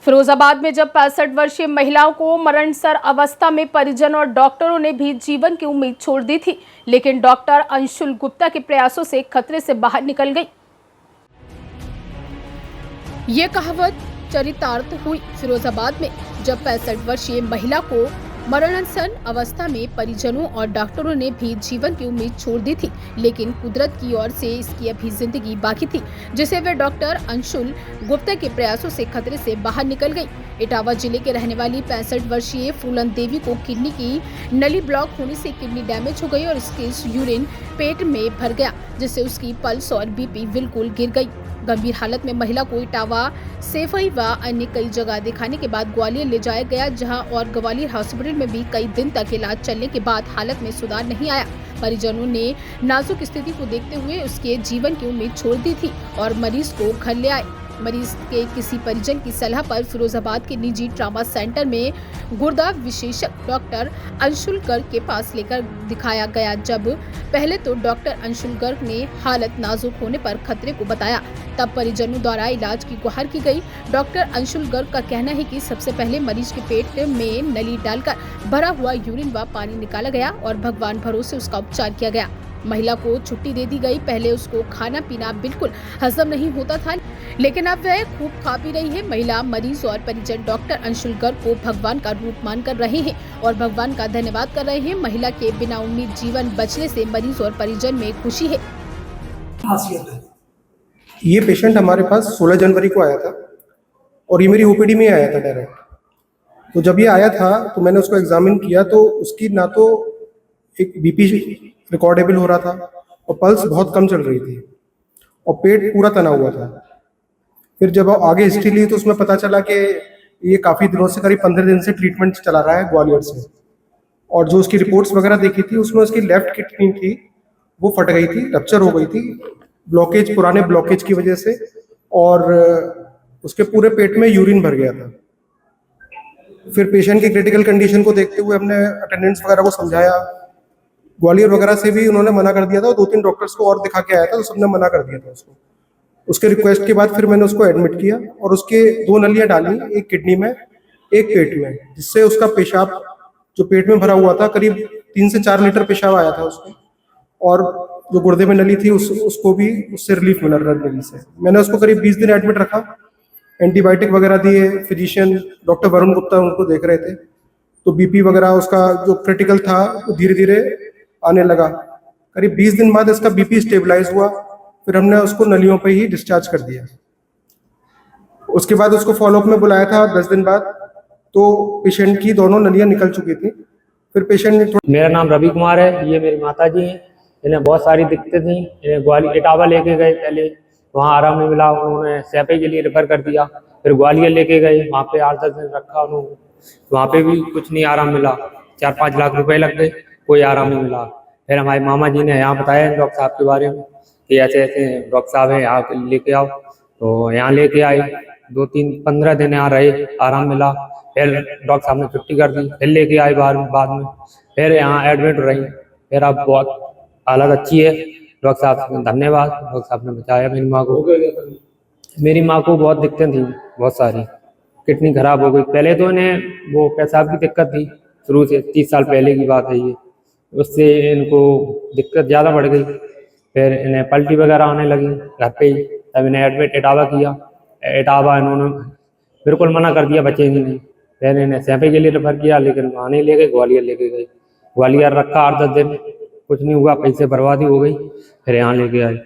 फिरोजाबाद में जब 65 वर्षीय महिलाओं को मरणसर अवस्था में परिजन और डॉक्टरों ने भी जीवन की उम्मीद छोड़ दी थी, लेकिन डॉक्टर अंशुल गुप्ता के प्रयासों से खतरे से बाहर निकल गई। ये कहावत चरितार्थ हुई। फिरोजाबाद में जब 65 वर्षीय महिला को मरणासन अवस्था में परिजनों और डॉक्टरों ने भी जीवन की उम्मीद छोड़ दी थी, लेकिन कुदरत की ओर से इसकी अभी जिंदगी बाकी थी, जिसे वे डॉक्टर अंशुल गुप्ता के प्रयासों से खतरे से बाहर निकल गई। इटावा जिले के रहने वाली 65 वर्षीय फूलन देवी को किडनी की नली ब्लॉक होने से किडनी डैमेज हो गई और उसके यूरिन पेट में भर गया, जिससे उसकी पल्स और बीपी बिल्कुल गिर गई। गंभीर हालत में महिला को इटावा, सेफई व अन्य कई जगह दिखाने के बाद ग्वालियर ले जाया गया, जहां और ग्वालियर हॉस्पिटल में भी कई दिन तक इलाज चलने के बाद हालत में सुधार नहीं आया। परिजनों ने नाजुक स्थिति को देखते हुए उसके जीवन की उम्मीद छोड़ दी थी और मरीज को घर ले आए। मरीज के किसी परिजन की सलाह पर फिरोजाबाद के निजी ट्रामा सेंटर में गुर्दा विशेषज्ञ डॉक्टर अंशुल गर्ग के पास लेकर दिखाया गया। जब पहले तो डॉक्टर अंशुल गर्ग ने हालत नाजुक होने पर खतरे को बताया, तब परिजनों द्वारा इलाज की गुहार की गई। डॉक्टर अंशुल गर्ग का कहना है कि सबसे पहले मरीज के पेट में नली डालकर भरा हुआ यूरिन व पानी निकाला गया और भगवान भरोसे उसका उपचार किया गया। महिला को छुट्टी दे दी गई। पहले उसको खाना पीना बिल्कुल हजम नहीं होता था, लेकिन अब वह खूब खा पी रही है। महिला, मरीज और परिजन डॉक्टर अंशुल गर्ग को भगवान का रूप मानकर रहे हैं और भगवान का धन्यवाद कर रहे हैं। महिला के बिना उम्मीद जीवन बचने से मरीज और परिजन में खुशी है। ये पेशेंट हमारे पास 16 जनवरी को आया था और ये मेरी ओपीडी में आया था डायरेक्ट। तो जब ये आया था तो मैंने उसको एग्जामिन किया तो उसकी ना तो एक बीपी रिकॉर्डेबल हो रहा था और पल्स बहुत कम चल रही थी और पेट पूरा तना हुआ था। फिर जब आगे हिस्ट्री ली तो उसमें पता चला कि ये काफ़ी दिनों से, करीब 15 दिन से ट्रीटमेंट चला रहा है ग्वालियर से। और जो उसकी रिपोर्ट्स वगैरह देखी थी उसमें उसकी लेफ्ट किडनी थी वो फट गई थी, रप्चर हो गई थी, ब्लॉकेज, पुराने ब्लॉकेज की वजह से, और उसके पूरे पेट में यूरिन भर गया था। फिर पेशेंट की क्रिटिकल कंडीशन को देखते हुए हमने अटेंडेंट्स वगैरह को समझाया। ग्वालियर वगैरह से भी उन्होंने मना कर दिया था, 2-3 डॉक्टर्स को और दिखा के आया था तो सबने मना कर दिया था उसको। उसके रिक्वेस्ट के बाद फिर मैंने उसको एडमिट किया और उसके 2 नलियाँ डाली, एक किडनी में, एक पेट में, जिससे उसका पेशाब जो पेट में भरा हुआ था, करीब 3 से 4 लीटर पेशाब आया था उसमें, और जो गुर्दे में नली थी उसको भी उससे रिलीफ मिला नली से। मैंने उसको करीब 20 दिन एडमिट रखा, एंटीबायोटिक वगैरह दिए। फिजिशियन डॉक्टर वरुण गुप्ता उनको देख रहे थे। तो बीपी वगैरह उसका जो क्रिटिकल था वो धीरे धीरे आने लगा। करीब 20 दिन बाद इसका बीपी स्टेबलाइज हुआ। फिर हमने उसको नलियों पे ही डिस्चार्ज कर दिया। उसके बाद उसको फॉलोअप में बुलाया था 10 दिन बाद, तो पेशेंट की दोनों नलियां निकल चुकी थी। फिर पेशेंट ने मेरा नाम रवि कुमार है, ये मेरी माता जी हैं। इन्हें बहुत सारी दिक्कतें थी। इन्हें ग्वालियर, इटावा लेके गए, पहले वहाँ आराम नहीं मिला, उन्होंने सैफई के लिए रेफर कर दिया। फिर ग्वालियर लेके गए, वहाँ पे 8-10 दिन रखा उन्होंने, वहाँ पे भी कुछ नहीं आराम मिला। 4-5 लाख रुपए लग गए, कोई आराम नहीं मिला। फिर हमारी मामा जी ने यहाँ बताया डॉक्टर साहब के बारे में कि ऐसे ऐसे डॉक्टर साहब हैं, यहाँ लेके आओ। तो यहाँ लेके आए, 2-3-15 दिन यहाँ रहे, आराम मिला। फिर डॉक्टर साहब ने छुट्टी कर दी, फिर लेके आए बाद में, फिर यहाँ एडमिट रही। फिर अब बहुत हालत अच्छी है। डॉक्टर साहब का धन्यवाद, डॉक्टर साहब ने बचाया मेरी माँ को। मेरी माँ को बहुत दिक्कतें थी, बहुत सारी, किडनी खराब हो गई। पहले तो इन्हें वो पेशाब की दिक्कत थी शुरू से, 30 साल पहले की बात है ये। उससे इनको दिक्कत ज़्यादा बढ़ गई। फिर इन्हें पलटी वगैरह आने लगी घर पे ही, तब इन्हें एडमिट इटावा किया। इटावा इन्होंने बिल्कुल मना कर दिया, बचेंगे नहीं। फिर इन्हें सैफई के लिए रेफर किया, लेकिन वहाँ नहीं ले गए, ग्वालियर लेके गए। ग्वालियर रखा 8-10 दिन, कुछ नहीं हुआ, पैसे बर्बादी हो गई। फिर यहाँ लेके आए।